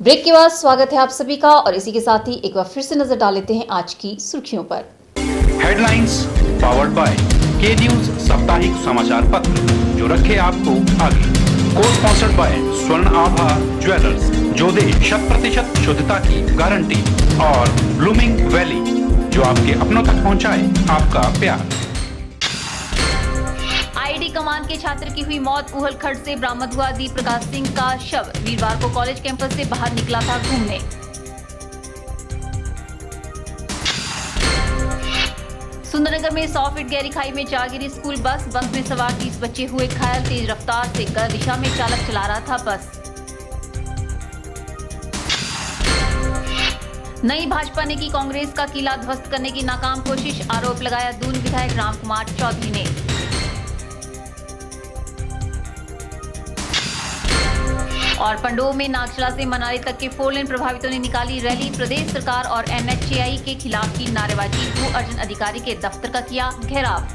Break के बाद स्वागत है आप सभी का और इसी के साथ ही एक बार फिर से नजर डाल लेते हैं आज की सुर्खियों पर। हेडलाइंस पावर्ड बाय के न्यूज साप्ताहिक समाचार पत्र जो रखे आपको आगे। को स्पॉन्सर्ड बाय स्वर्ण आभा ज्वेलर्स जो दे 100% शुद्धता की गारंटी और ब्लूमिंग वैली जो आपके अपनों तक पहुंचाए आपका प्यार। आईआईटी कमान के छात्र की हुई मौत, उहलखड़ से बरामद हुआ दीप प्रकाश सिंह का शव। वीरवार को कॉलेज कैंपस से बाहर निकला था घूमने। सुंदरनगर में 100 फीट गहरी खाई में जा गिरी स्कूल बस में सवार 30 बच्चे हुए घायल। तेज रफ्तार से गलत दिशा में चालक चला रहा था बस। नई भाजपा ने की कांग्रेस का किला ध्वस्त करने की नाकाम कोशिश, आरोप लगाया दून विधायक राम कुमार चौधरी ने। और पंडोह में नागचला से मनाली तक के 4 लेन प्रभावितों ने निकाली रैली। प्रदेश सरकार और एनएचएआई के खिलाफ की नारेबाजी। भू अर्जन अधिकारी के दफ्तर का किया घेराव।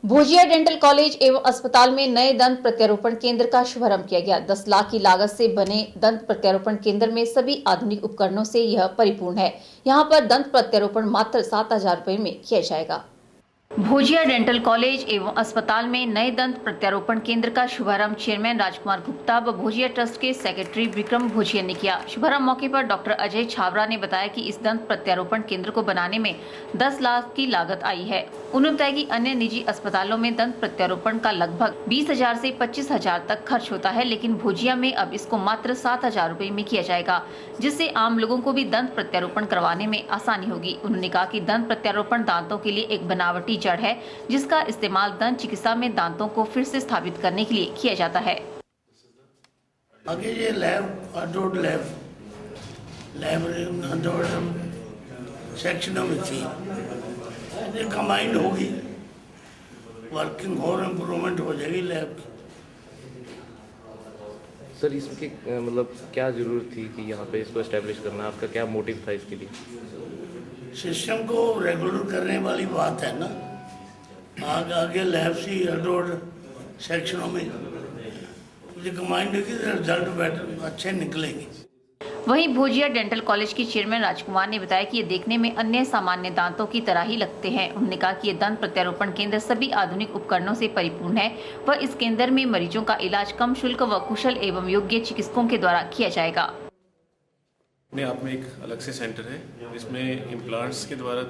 भोजिया डेंटल कॉलेज एवं अस्पताल में नए दंत प्रत्यारोपण केंद्र का शुभारंभ किया गया। 10 लाख की लागत से बने दंत प्रत्यारोपण केंद्र में सभी आधुनिक उपकरणों से यह परिपूर्ण है। यहां पर दंत प्रत्यारोपण मात्र 7,000 रुपए में किया जाएगा। भोजिया डेंटल कॉलेज एवं अस्पताल में नए दंत प्रत्यारोपण केंद्र का शुभारंभ चेयरमैन राजकुमार गुप्ता व भोजिया ट्रस्ट के सेक्रेटरी विक्रम भोजिया ने किया। शुभारंभ मौके पर डॉक्टर अजय छाबरा ने बताया कि इस दंत प्रत्यारोपण केंद्र को बनाने में 10 लाख की लागत आई है। उन्होंने बताया कि अन्य निजी अस्पतालों में दंत प्रत्यारोपण का लगभग 20,000 से 25,000 तक खर्च होता है, लेकिन भोजिया में अब इसको मात्र 7,000 रुपए में किया जाएगा, जिससे आम लोगों को भी दंत प्रत्यारोपण करवाने में आसानी होगी। उन्होंने कहा कि दंत प्रत्यारोपण दांतों के लिए एक बनावटी जड़ है जिसका इस्तेमाल दंत चिकित्सा में दांतों को फिर से स्थापित करने के लिए किया जाता है। आगे ये लैब सेक्शनों में थी, ये कंबाइंड होगी, वर्किंग और इम्प्रूवमेंट हो जाएगी लैब की। सर इसकी मतलब क्या ज़रूरत थी कि यहाँ पे इसको एस्टेब्लिश करना, आपका क्या मोटिव था इसके लिए? सिस्टम को रेगुलर करने वाली बात है ना। आगे लैब सी रोड सेक्शनों में मुझे कंबाइंड होगी, रिजल्ट बेटर अच्छे निकलेंगे। वहीं भोजिया डेंटल कॉलेज के चेयरमैन राजकुमार ने बताया कि ये देखने में अन्य सामान्य दांतों की तरह ही लगते हैं। उन्होंने कहा कि ये दंत प्रत्यारोपण केंद्र सभी आधुनिक उपकरणों से परिपूर्ण है व इस केंद्र में मरीजों का इलाज कम शुल्क व कुशल एवं योग्य चिकित्सकों के द्वारा किया जाएगा। अपने आप में एक अलग से सेंटर है जिसमें इम्प्लांट्स के द्वारा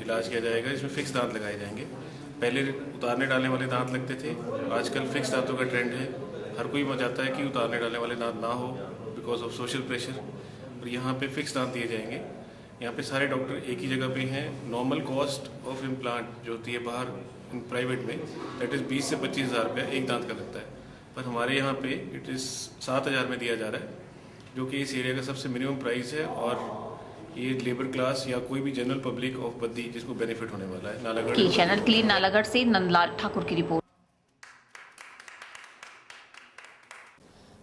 इलाज किया जाएगा, जिसमें फिक्स दांत लगाए जाएंगे। पहले उतारने डालने वाले दांत लगते थे, आजकल फिक्स दांतों का ट्रेंड है। हर कोई चाहता है कि उतारने डालने वाले दांत ना हो बिकॉज ऑफ सोशल प्रेशर, और यहाँ पे फिक्स दांत दिए जाएंगे। यहाँ पे सारे डॉक्टर एक ही जगह पे हैं। नॉर्मल कॉस्ट ऑफ इम्प्लांट जो होती है बाहर प्राइवेट में दैट इज़ 20 से 25,000 रुपया एक दांत का लगता है, पर हमारे यहाँ पे इट इज़ 7,000 में दिया जा रहा है, जो कि इस एरिया का सबसे मिनिमम प्राइस है। और ये लेबर क्लास या कोई भी जनरल पब्लिक ऑफ बद्दी जिसको बेनिफिट होने वाला है। नालागढ़ की चैनल के लिए नालागढ़ से नंदलाल ठाकुर की रिपोर्ट।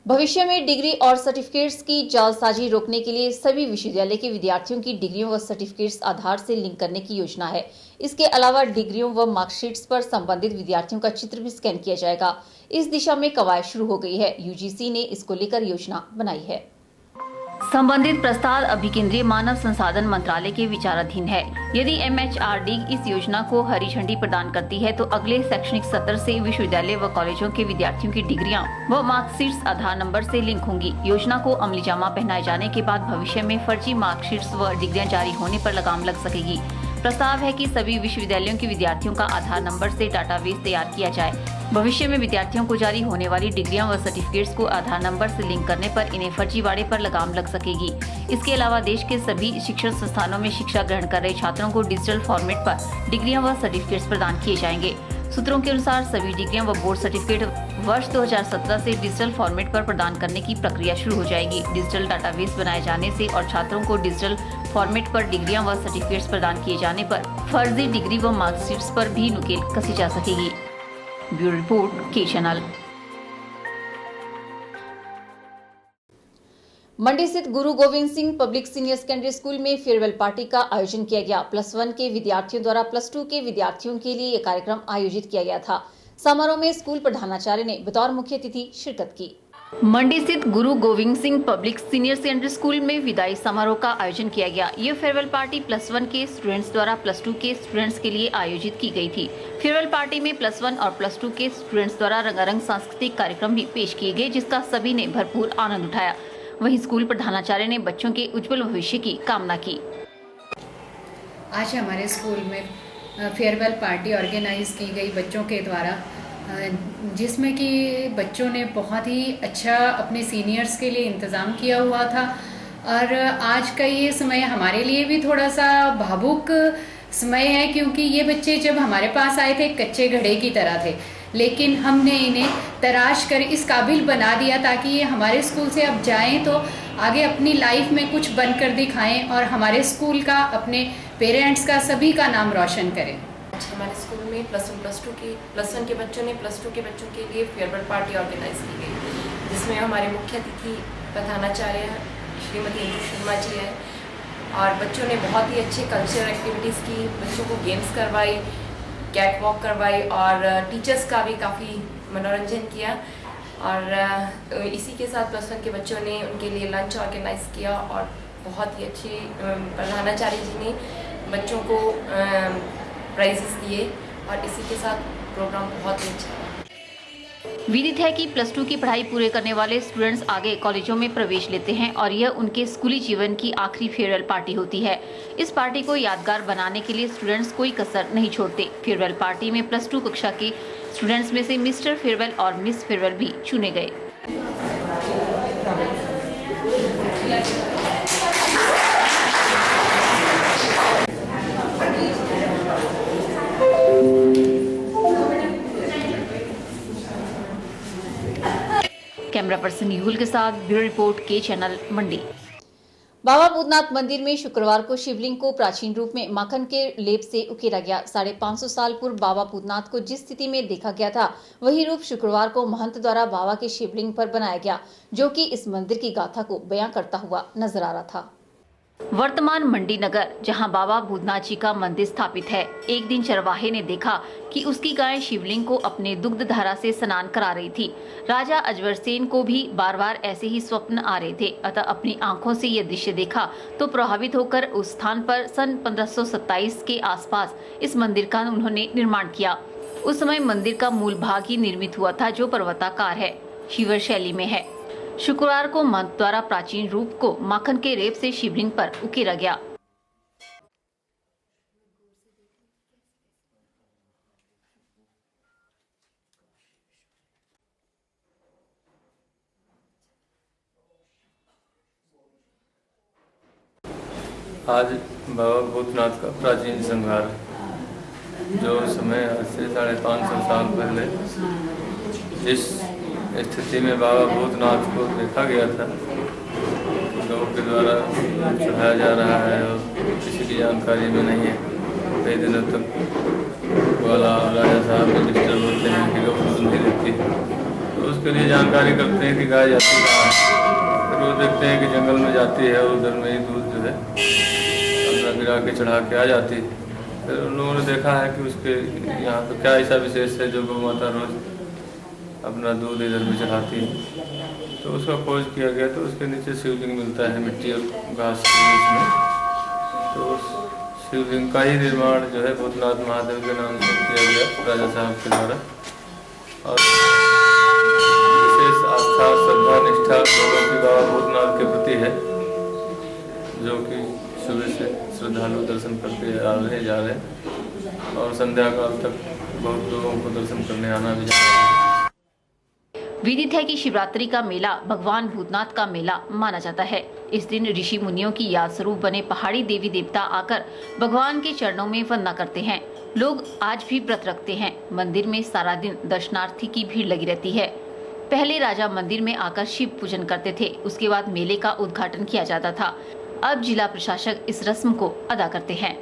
भविष्य में डिग्री और सर्टिफिकेट्स की जालसाजी रोकने के लिए सभी विश्वविद्यालय के विद्यार्थियों की डिग्रियों व सर्टिफिकेट्स आधार से लिंक करने की योजना है। इसके अलावा डिग्रियों व मार्कशीट्स पर संबंधित विद्यार्थियों का चित्र भी स्कैन किया जाएगा। इस दिशा में कवायद शुरू हो गई है। यूजीसी ने इसको लेकर योजना बनाई है। संबंधित प्रस्ताव अभी केंद्रीय मानव संसाधन मंत्रालय के विचाराधीन है। यदि एमएचआरडी इस योजना को हरी झंडी प्रदान करती है तो अगले शैक्षणिक सत्र से विश्वविद्यालय व कॉलेजों के विद्यार्थियों की डिग्रियां व मार्कशीट्स आधार नंबर से लिंक होंगी। योजना को अमली जामा पहनाए जाने के बाद भविष्य में फर्जी मार्कशीट्स व डिग्रियां जारी होने पर लगाम लग सकेगी। प्रस्ताव है कि सभी विश्वविद्यालयों के विद्यार्थियों का आधार नंबर से डाटाबेस तैयार किया जाए। भविष्य में विद्यार्थियों को जारी होने वाली डिग्रियां व सर्टिफिकेट्स को आधार नंबर से लिंक करने पर इन्हें फर्जीवाड़े पर लगाम लग सकेगी। इसके अलावा देश के सभी शिक्षण संस्थानों में शिक्षा ग्रहण कर रहे छात्रों को डिजिटल फॉर्मेट पर डिग्रियां व सर्टिफिकेट्स प्रदान किए जाएंगे। सूत्रों के अनुसार सभी डिग्रियां व बोर्ड सर्टिफिकेट वर्ष 2017 से डिजिटल फॉर्मेट पर प्रदान करने की प्रक्रिया शुरू हो जाएगी। डिजिटल डाटाबेस बनाए जाने से और छात्रों को डिजिटल फॉर्मेट पर डिग्रियां व सर्टिफिकेट्स प्रदान किए जाने पर फर्जी डिग्री व मार्कशीट्स पर भी नुकेल कसी जा सकेगी। ब्यूरो रिपोर्ट के चैनल। मंडी स्थित गुरु Govind Singh public senior secondary school में फेयरवेल पार्टी का आयोजन किया गया। +1 के विद्यार्थियों द्वारा +2 के विद्यार्थियों के लिए यह कार्यक्रम आयोजित किया गया था। समारोह में स्कूल प्रधानाचार्य ने बतौर मुख्य अतिथि शिरकत की। मंडी स्थित गुरु Govind Singh public senior secondary school में विदाई समारोह का आयोजन किया गया। ये फेयरवेल पार्टी +1 के स्टूडेंट्स द्वारा +2 के स्टूडेंट्स के लिए आयोजित की गई थी। फेयरवेल पार्टी में +1 और +2 के स्टूडेंट्स द्वारा रंगारंग सांस्कृतिक कार्यक्रम भी पेश किए गए, जिसका सभी ने भरपूर आनंद उठाया। वहीं स्कूल प्रधानाचार्य ने बच्चों के उज्जवल भविष्य की कामना की। आज हमारे स्कूल में फेयरवेल पार्टी ऑर्गेनाइज की गई बच्चों के द्वारा, जिसमें कि बच्चों ने बहुत ही अच्छा अपने सीनियर्स के लिए इंतज़ाम किया हुआ था। और आज का ये समय हमारे लिए भी थोड़ा सा भावुक समय है, क्योंकि ये बच्चे जब हमारे पास आए थे कच्चे घड़े की तरह थे, लेकिन हमने इन्हें तराश कर इस काबिल बना दिया ताकि ये हमारे स्कूल से अब जाएं तो आगे अपनी लाइफ में कुछ बनकर दिखाएं और हमारे स्कूल का, अपने पेरेंट्स का, सभी का नाम रोशन करें। हमारे स्कूल में +1 के बच्चों ने +2 के बच्चों के लिए फेयरवेल पार्टी ऑर्गेनाइज की गई, जिसमें हमारे मुख्य अतिथि प्रधानाचार्य श्रीमती इंदु शर्मा जी है। और बच्चों ने बहुत ही अच्छे कल्चरल एक्टिविटीज़ की, बच्चों को गेम्स करवाई, कैट वॉक करवाई और टीचर्स का भी काफ़ी मनोरंजन किया। और इसी के साथ +1 के बच्चों ने उनके लिए लंच ऑर्गेनाइज किया और बहुत ही अच्छी प्रधानाचार्य जी ने बच्चों को प्राइजेस दिए और इसी के साथ प्रोग्राम बहुत ही अच्छा है। विदित है कि +2 की पढ़ाई पूरे करने वाले स्टूडेंट्स आगे कॉलेजों में प्रवेश लेते हैं और यह उनके स्कूली जीवन की आखिरी फेयरवेल पार्टी होती है। इस पार्टी को यादगार बनाने के लिए स्टूडेंट्स कोई कसर नहीं छोड़ते। फेयरवेल पार्टी में +2 कक्षा के स्टूडेंट्स में से मिस्टर फेयरवेल और मिस फेयरवेल भी चुने गए। कैमरा पर्सन युगल के साथ ब्यूरो रिपोर्ट के चैनल मंडी। बाबा भूतनाथ मंदिर में शुक्रवार को शिवलिंग को प्राचीन रूप में माखन के लेप से उकेरा गया। 550 साल पूर्व बाबा भूतनाथ को जिस स्थिति में देखा गया था, वही रूप शुक्रवार को महंत द्वारा बाबा के शिवलिंग पर बनाया गया, जो कि इस मंदिर की गाथा को बयां करता हुआ नजर आ रहा था। वर्तमान मंडी नगर, जहां बाबा भूतनाथ जी का मंदिर स्थापित है, एक दिन चरवाहे ने देखा कि उसकी गाय शिवलिंग को अपने दुग्ध धारा से स्नान करा रही थी। राजा अजवर सेन को भी बार बार ऐसे ही स्वप्न आ रहे थे, अतः अपनी आंखों से यह दृश्य देखा तो प्रभावित होकर उस स्थान पर सन 1527 के आसपास इस मंदिर का उन्होंने निर्माण किया। उस समय मंदिर का मूल भाग ही निर्मित हुआ था, जो पर्वताकार है, शिवर शैली में है। शुक्रवार को महंत द्वारा प्राचीन रूप को माखन के रेप से शिवलिंग पर उकेरा गया। आज बाबा भूतनाथ का प्राचीन संहार, जो समय आज से 550 साल पहले जिस स्थिति में बाबा भूतनाथ को देखा गया था, लोगों के द्वारा चढ़ाया जा रहा है और किसी की जानकारी में नहीं है। कई दिनों तक वाला राजा साहब मिनिस्टर बोलते हैं कि गौ नहीं रहती, तो उसके लिए जानकारी करते हैं कि गाय जाती कहाँ है। फिर वो देखते हैं कि जंगल में जाती है और उधर में ही दूध जो है अपना गिरा के चढ़ा के आ जाती है। फिर उन लोगों ने देखा है कि उसके यहाँ पर क्या ऐसा विशेष है जो गौ माता रोज अपना दूध इधर में चढ़ाती है। तो उसका खोज किया गया, तो उसके नीचे शिवलिंग मिलता है मिट्टी और घास के बीच में। तो उस शिवलिंग का ही निर्माण जो है भूतनाथ महादेव के नाम से किया गया राजा साहब के द्वारा। और विशेष आस्था, श्रद्धा, निष्ठा लोगों की बाबा भूतनाथ के प्रति है, जो कि सुबह से श्रद्धालु दर्शन करके आ रहे जा रहे हैं और संध्या काल तक बहुत लोगों को दर्शन करने आना भी जाना है। विदित है कि शिवरात्रि का मेला भगवान भूतनाथ का मेला माना जाता है। इस दिन ऋषि मुनियों की याद स्वरूप बने पहाड़ी देवी देवता आकर भगवान के चरणों में वंदना करते हैं। लोग आज भी व्रत रखते हैं। मंदिर में सारा दिन दर्शनार्थी की भीड़ लगी रहती है। पहले राजा मंदिर में आकर शिव पूजन करते थे, उसके बाद मेले का उद्घाटन किया जाता था। अब जिला प्रशासक इस रस्म को अदा करते हैं।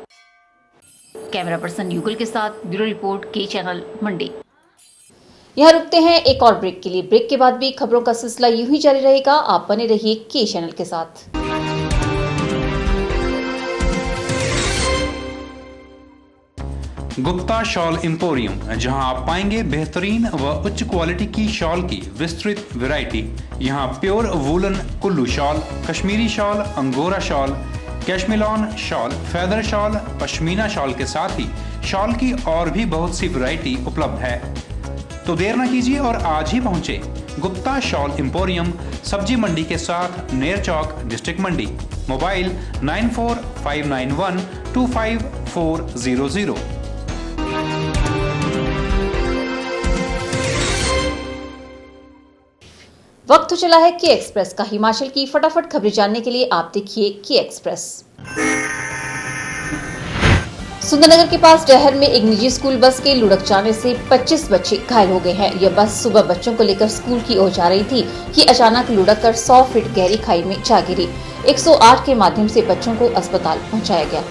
कैमरा पर्सन युगल के साथ ब्यूरो रिपोर्ट के चैनल मंडी। यहाँ रुकते हैं एक और ब्रेक के लिए। ब्रेक के बाद भी खबरों का सिलसिला यूं ही जारी रहेगा। आप बने रहिए के चैनल के साथ। गुप्ता शॉल एम्पोरियम, जहां आप पाएंगे बेहतरीन व उच्च क्वालिटी की शॉल की विस्तृत वैरायटी। यहां pure woollen Kullu shawl, Kashmiri shawl, angora shawl, cashmilon shawl, feather shawl, pashmina shawl के साथ ही शॉल की और भी बहुत सी वैरायटी उपलब्ध है। तो देर न कीजिए और आज ही पहुंचे गुप्ता शॉल एम्पोरियम, सब्जी मंडी के साथ नेर चौक, डिस्ट्रिक्ट मंडी। मोबाइल 9459125400। वक्त तो चला है के एक्सप्रेस का। हिमाचल की फटाफट खबरें जानने के लिए आप देखिए के एक्सप्रेस। सुंदरनगर के पास डहर में एक निजी स्कूल बस के लुढ़क जाने से 25 बच्चे घायल हो गए हैं। यह बस सुबह बच्चों को लेकर स्कूल की ओर जा रही थी कि अचानक लुढ़क कर 100 फीट गहरी खाई में जा गिरी। 108 के माध्यम से बच्चों को अस्पताल पहुंचाया गया।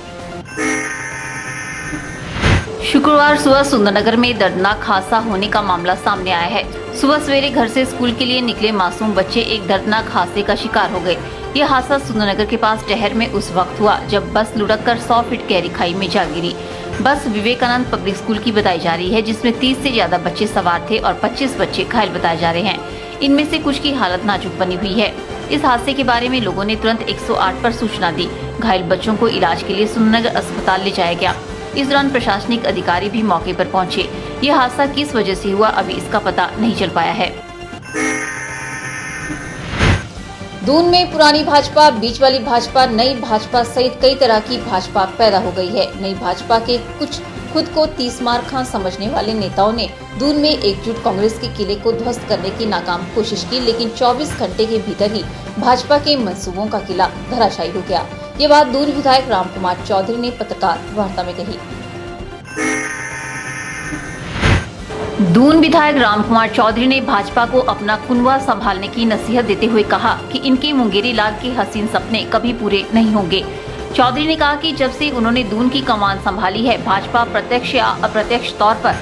शुक्रवार सुबह सुंदरनगर में दर्दनाक हादसा होने का मामला सामने आया है। सुबह सवेरे घर से स्कूल के लिए निकले मासूम बच्चे एक दर्दनाक हादसे का शिकार हो गए। यह हादसा सुंदरनगर के पास डहर में उस वक्त हुआ जब बस लुढ़क कर 100 फीट गहरी खाई में जा गिरी। बस विवेकानंद पब्लिक स्कूल की बताई जा रही है, जिसमें 30 से ज्यादा बच्चे सवार थे और 25 बच्चे घायल बताए जा रहे हैं। इनमें से कुछ की हालत नाजुक बनी हुई है। इस हादसे के बारे में लोगों ने तुरंत 108 पर सूचना दी। घायल बच्चों को इलाज के लिए सुंदरनगर अस्पताल ले जाया गया। इस दौरान प्रशासनिक अधिकारी भी मौके पर पहुंचे। यह हादसा किस वजह से हुआ, अभी इसका पता नहीं चल पाया है। दून में पुरानी भाजपा, बीच वाली भाजपा, नई भाजपा सहित कई तरह की भाजपा पैदा हो गई है। नई भाजपा के कुछ खुद को 30 मार खां समझने वाले नेताओं ने दून में एकजुट कांग्रेस के किले को ध्वस्त करने की नाकाम कोशिश की, लेकिन 24 घंटे के भीतर ही भाजपा के मंसूबों का किला धराशायी हो गया। ये बात दून विधायक रामकुमार चौधरी ने पत्रकार वार्ता में कही। दून विधायक रामकुमार चौधरी ने भाजपा को अपना कुनवा संभालने की नसीहत देते हुए कहा कि इनके मुंगेरी लाल के हसीन सपने कभी पूरे नहीं होंगे। चौधरी ने कहा कि जब से उन्होंने दून की कमान संभाली है, भाजपा प्रत्यक्ष या अप्रत्यक्ष तौर पर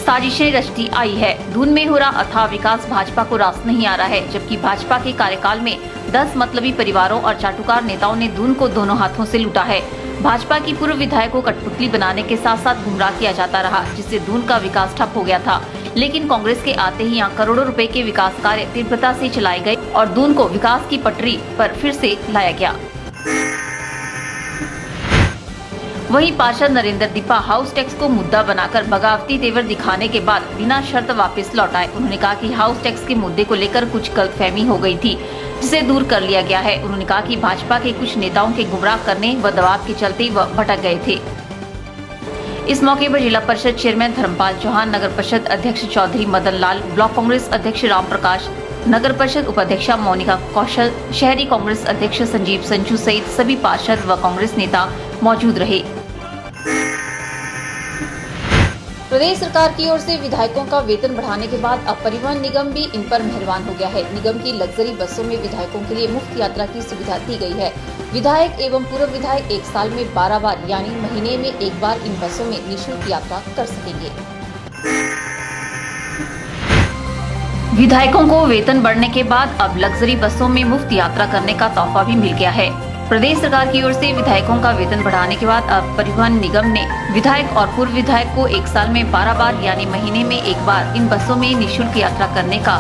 साजिशें रचती आई है। दून में हो रहा अथाह विकास भाजपा को रास नहीं आ रहा है, जबकि भाजपा के कार्यकाल में 10 मतलबी परिवारों और चाटुकार नेताओं ने दून को दोनों हाथों से लूटा है। भाजपा की पूर्व विधायक को कठपुतली बनाने के साथ साथ गुमराह किया जाता रहा, जिससे दून का विकास ठप हो गया था। लेकिन कांग्रेस के आते ही यहाँ करोड़ों रुपए के विकास कार्य तीव्रता से चलाए गए और दून को विकास की पटरी पर फिर से लाया गया। वहीं पार्षद नरेंद्र दीपा हाउस टैक्स को मुद्दा बनाकर बगावती तेवर दिखाने के बाद बिना शर्त वापस लौट आए। उन्होंने कहा कि हाउस टैक्स के मुद्दे को लेकर कुछ गलतफहमी हो गई थी, जिसे दूर कर लिया गया है। उन्होंने कहा कि भाजपा के कुछ नेताओं के गुमराह करने व दबाव के चलते वह भटक गए थे। इस मौके पर जिला परिषद चेयरमैन धर्मपाल चौहान, नगर परिषद अध्यक्ष चौधरी मदन लाल, ब्लॉक कांग्रेस अध्यक्ष राम प्रकाश, नगर परिषद उपाध्यक्षा मोनिका कौशल, शहरी कांग्रेस अध्यक्ष संजीव संजू सहित सभी पार्षद व कांग्रेस नेता मौजूद रहे। प्रदेश सरकार की ओर से विधायकों का वेतन बढ़ाने के बाद अब परिवहन निगम भी इन पर मेहरबान हो गया है। निगम की लग्जरी बसों में विधायकों के लिए मुफ्त यात्रा की सुविधा दी गई है। विधायक एवं पूर्व विधायक एक साल में 12 बार यानी महीने में एक बार इन बसों में निःशुल्क यात्रा कर सकेंगे। विधायकों को वेतन बढ़ने के बाद अब लग्जरी बसों में मुफ्त यात्रा करने का तोहफा भी मिल गया है। प्रदेश सरकार की ओर से विधायकों का वेतन बढ़ाने के बाद अब परिवहन निगम ने विधायक और पूर्व विधायक को एक साल में 12 बार यानी महीने में एक बार इन बसों में निःशुल्क यात्रा करने का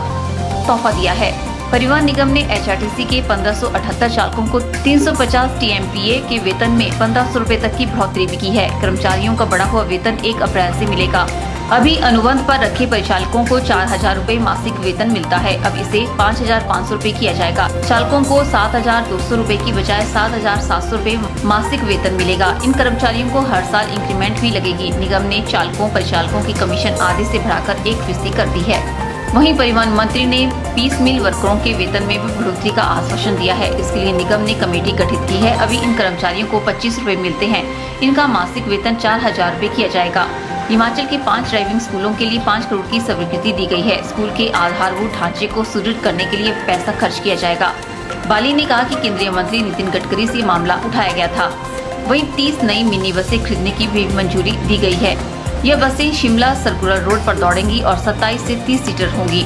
तोहफा दिया है। परिवहन निगम ने HRTC के 1578 चालकों को 350 TMPA के वेतन में 1500 रुपए तक की बढ़ोतरी भी की है। कर्मचारियों का बढ़ा हुआ वेतन 1 अप्रैल से मिलेगा। अभी अनुबंध पर रखे परिचालकों को 4000 रुपए मासिक वेतन मिलता है, अब इसे 5500 रुपए किया जाएगा। चालकों को 7200 रुपए की बजाय 7700 रुपए मासिक वेतन मिलेगा। इन कर्मचारियों को हर साल इंक्रीमेंट भी लगेगी। निगम ने चालकों परिचालकों की कमीशन आधे से बढ़ाकर 1% कर दी है। वहीं परिवहन मंत्री ने पीस मिल वर्करों के वेतन में भी बढ़ोतरी का आश्वासन दिया है। इसके लिए निगम ने कमेटी गठित की है। अभी इन कर्मचारियों को 25 रुपए मिलते हैं। इनका मासिक वेतन 4000 रुपए किया जाएगा। हिमाचल के 5 ड्राइविंग स्कूलों के लिए 5 करोड़ की स्वीकृति दी गई है। स्कूल के आधारभूत ढांचे को सुदृढ़ करने के लिए पैसा खर्च किया जाएगा। बाली ने कहा कि केंद्रीय मंत्री नितिन गडकरी से मामला उठाया गया था। वहीं 30 नई मिनी बसें खरीदने की भी मंजूरी दी गई है। यह बसें शिमला सर्कुलर रोड पर दौड़ेंगी और 27 से 30 सीटर होंगी।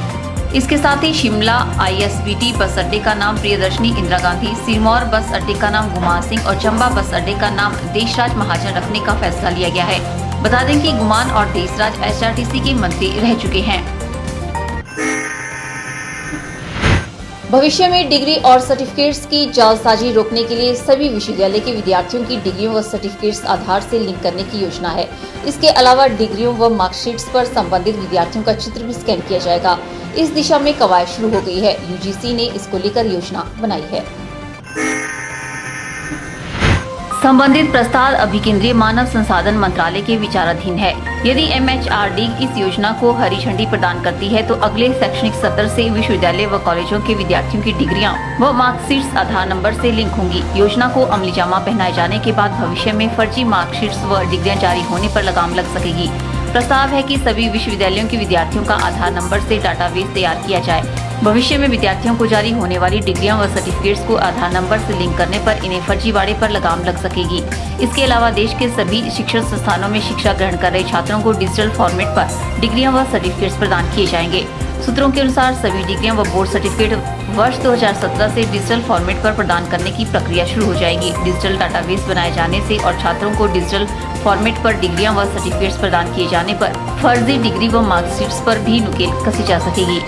इसके साथ ही शिमला ISBT बस अड्डे का नाम प्रियदर्शनी इंदिरा गांधी, सिरमौर बस अड्डे का नाम गुमान सिंह और चंबा बस अड्डे का नाम देशराज महाजन रखने का फैसला लिया गया है। बता दें कि गुमान और देसराज HRTC के मंत्री रह चुके हैं। भविष्य में डिग्री और सर्टिफिकेट्स की जालसाजी रोकने के लिए सभी विश्वविद्यालय के विद्यार्थियों की डिग्रियों व सर्टिफिकेट्स आधार से लिंक करने की योजना है। इसके अलावा डिग्रियों व मार्कशीट्स पर संबंधित विद्यार्थियों का चित्र भी स्कैन किया जाएगा। इस दिशा में कवायद शुरू हो गई है। UGC ने इसको लेकर योजना बनाई है। संबंधित प्रस्ताव अभी केंद्रीय मानव संसाधन मंत्रालय के विचाराधीन है। यदि MHRD इस योजना को हरी झंडी प्रदान करती है तो अगले शैक्षणिक सत्र से विश्वविद्यालय व कॉलेजों के विद्यार्थियों की डिग्रियां व मार्कशीट्स आधार नंबर से लिंक होंगी। योजना को अमली जामा पहनाए जाने के बाद भविष्य में फर्जी मार्कशीट्स व डिग्रियां जारी होने पर लगाम लग सकेगी। प्रस्ताव है कि सभी विश्वविद्यालयों के विद्यार्थियों का आधार नंबर से डाटाबेस तैयार किया जाए। भविष्य में विद्यार्थियों को जारी होने वाली डिग्रियां व सर्टिफिकेट्स को आधार नंबर से लिंक करने पर इन्हें फर्जीवाड़े पर लगाम लग सकेगी। इसके अलावा देश के सभी शिक्षण संस्थानों में शिक्षा ग्रहण कर रहे छात्रों को डिजिटल फॉर्मेट पर डिग्रियां व सर्टिफिकेट्स प्रदान किए जाएंगे। सूत्रों के अनुसार सभी डिग्रियां व बोर्ड सर्टिफिकेट वर्ष 2017 से डिजिटल फॉर्मेट पर प्रदान करने की प्रक्रिया शुरू हो जाएगी। डिजिटल डाटाबेस बनाए जाने से और छात्रों को डिजिटल फॉर्मेट पर डिग्रियां व सर्टिफिकेट्स प्रदान किए जाने पर फर्जी डिग्री व मार्कशीट्स पर भी नुकेल कसी जा सकेगी।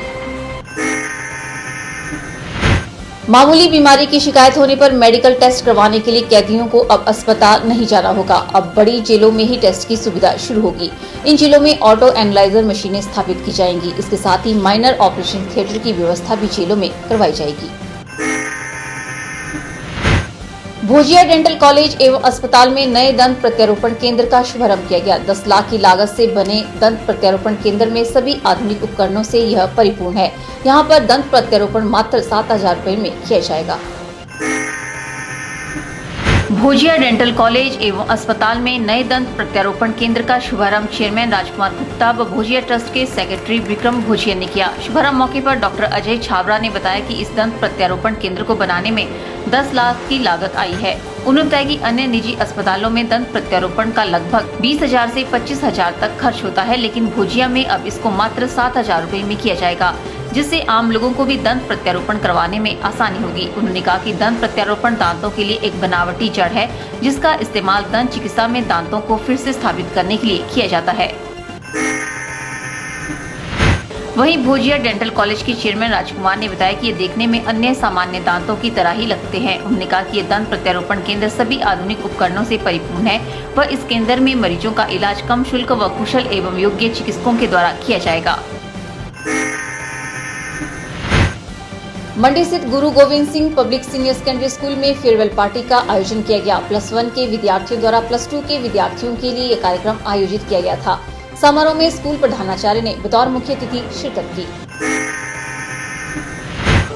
मामूली बीमारी की शिकायत होने पर मेडिकल टेस्ट करवाने के लिए कैदियों को अब अस्पताल नहीं जाना होगा। अब बड़ी जेलों में ही टेस्ट की सुविधा शुरू होगी। इन जेलों में ऑटो एनालाइजर मशीनें स्थापित की जाएंगी। इसके साथ ही माइनर ऑपरेशन थिएटर की व्यवस्था भी जेलों में करवाई जाएगी। भोजिया डेंटल कॉलेज एवं अस्पताल में नए दंत प्रत्यारोपण केंद्र का शुभारंभ किया गया। 10 लाख की लागत से बने दंत प्रत्यारोपण केंद्र में सभी आधुनिक उपकरणों से यह परिपूर्ण है। यहाँ पर दंत प्रत्यारोपण मात्र 7,000 रुपए में किया जाएगा। भोजिया डेंटल कॉलेज एवं अस्पताल में नए दंत प्रत्यारोपण केंद्र का शुभारंभ चेयरमैन राजकुमार गुप्ता व भोजिया ट्रस्ट के सेक्रेटरी विक्रम भोजिया ने किया। शुभारंभ मौके पर डॉक्टर अजय छाबड़ा ने बताया कि इस दंत प्रत्यारोपण केंद्र को बनाने में 10 लाख की लागत आई है। उन्होंने बताया कि अन्य निजी अस्पतालों में दंत प्रत्यारोपण का लगभग 20,000 से 25,000 तक खर्च होता है, लेकिन भोजिया में अब इसको मात्र 7,000 रुपए में किया जाएगा, जिससे आम लोगों को भी दंत प्रत्यारोपण करवाने में आसानी होगी। उन्होंने कहा कि दंत प्रत्यारोपण दांतों के लिए एक बनावटी जड़ है, जिसका इस्तेमाल दंत चिकित्सा में दांतों को फिर से स्थापित करने के लिए किया जाता है। वहीं भोजिया डेंटल कॉलेज के चेयरमैन राजकुमार ने बताया कि ये देखने में अन्य सामान्य दांतों की तरह ही लगते हैं। उन्होंने कहा कि ये दंत प्रत्यारोपण केंद्र सभी आधुनिक उपकरणों से परिपूर्ण है व इस केंद्र में मरीजों का इलाज कम शुल्क व कुशल एवं योग्य चिकित्सकों के द्वारा किया जाएगा। मंडी स्थित गुरु Govind Singh public senior secondary school में फेयरवेल पार्टी का आयोजन किया गया। +1 के विद्यार्थियों द्वारा +2 के विद्यार्थियों के लिए यह कार्यक्रम आयोजित किया गया था। समारोह में स्कूल प्रधानाचार्य ने बतौर मुख्य अतिथि शिरकत की।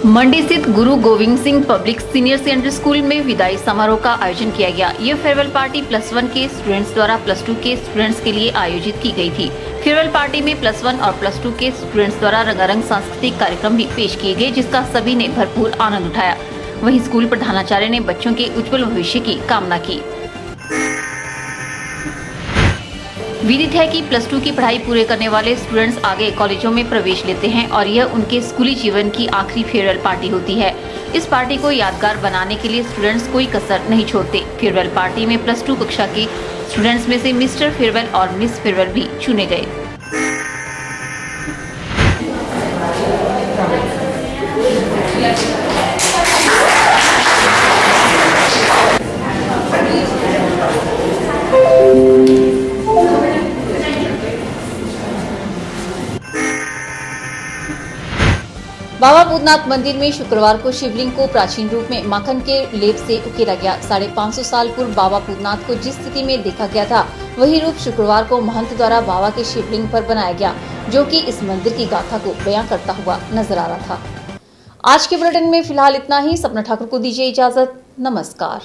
मंडी स्थित गुरु Govind Singh public senior secondary school में विदाई समारोह का आयोजन किया गया। यह फेयरवेल पार्टी +1 के स्टूडेंट्स द्वारा +2 के स्टूडेंट्स के लिए आयोजित की गई थी। फेयरवेल पार्टी में +1 और +2 के स्टूडेंट्स द्वारा रंगारंग सांस्कृतिक कार्यक्रम भी पेश किए गए, जिसका सभी ने भरपूर आनंद उठाया। वहीं स्कूल प्रधानाचार्य ने बच्चों के उज्जवल भविष्य की कामना की। विदित है कि +2 की पढ़ाई पूरे करने वाले स्टूडेंट्स आगे कॉलेजों में प्रवेश लेते हैं और यह उनके स्कूली जीवन की आखिरी फेयरवेल पार्टी होती है। इस पार्टी को यादगार बनाने के लिए स्टूडेंट्स कोई कसर नहीं छोड़ते। फेयरवेल पार्टी में +2 कक्षा के स्टूडेंट्स में से मिस्टर फेयरवेल और मिस फेयरवेल भी चुने गए। बाबा भूतनाथ मंदिर में शुक्रवार को शिवलिंग को प्राचीन रूप में माखन के लेप से उकेरा गया। 550 साल पूर्व बाबा भूतनाथ को जिस स्थिति में देखा गया था, वही रूप शुक्रवार को महंत द्वारा बाबा के शिवलिंग पर बनाया गया, जो कि इस मंदिर की गाथा को बयां करता हुआ नजर आ रहा था। आज के बुलेटिन में फिलहाल इतना ही। सपना ठाकुर को दीजिए इजाजत। नमस्कार।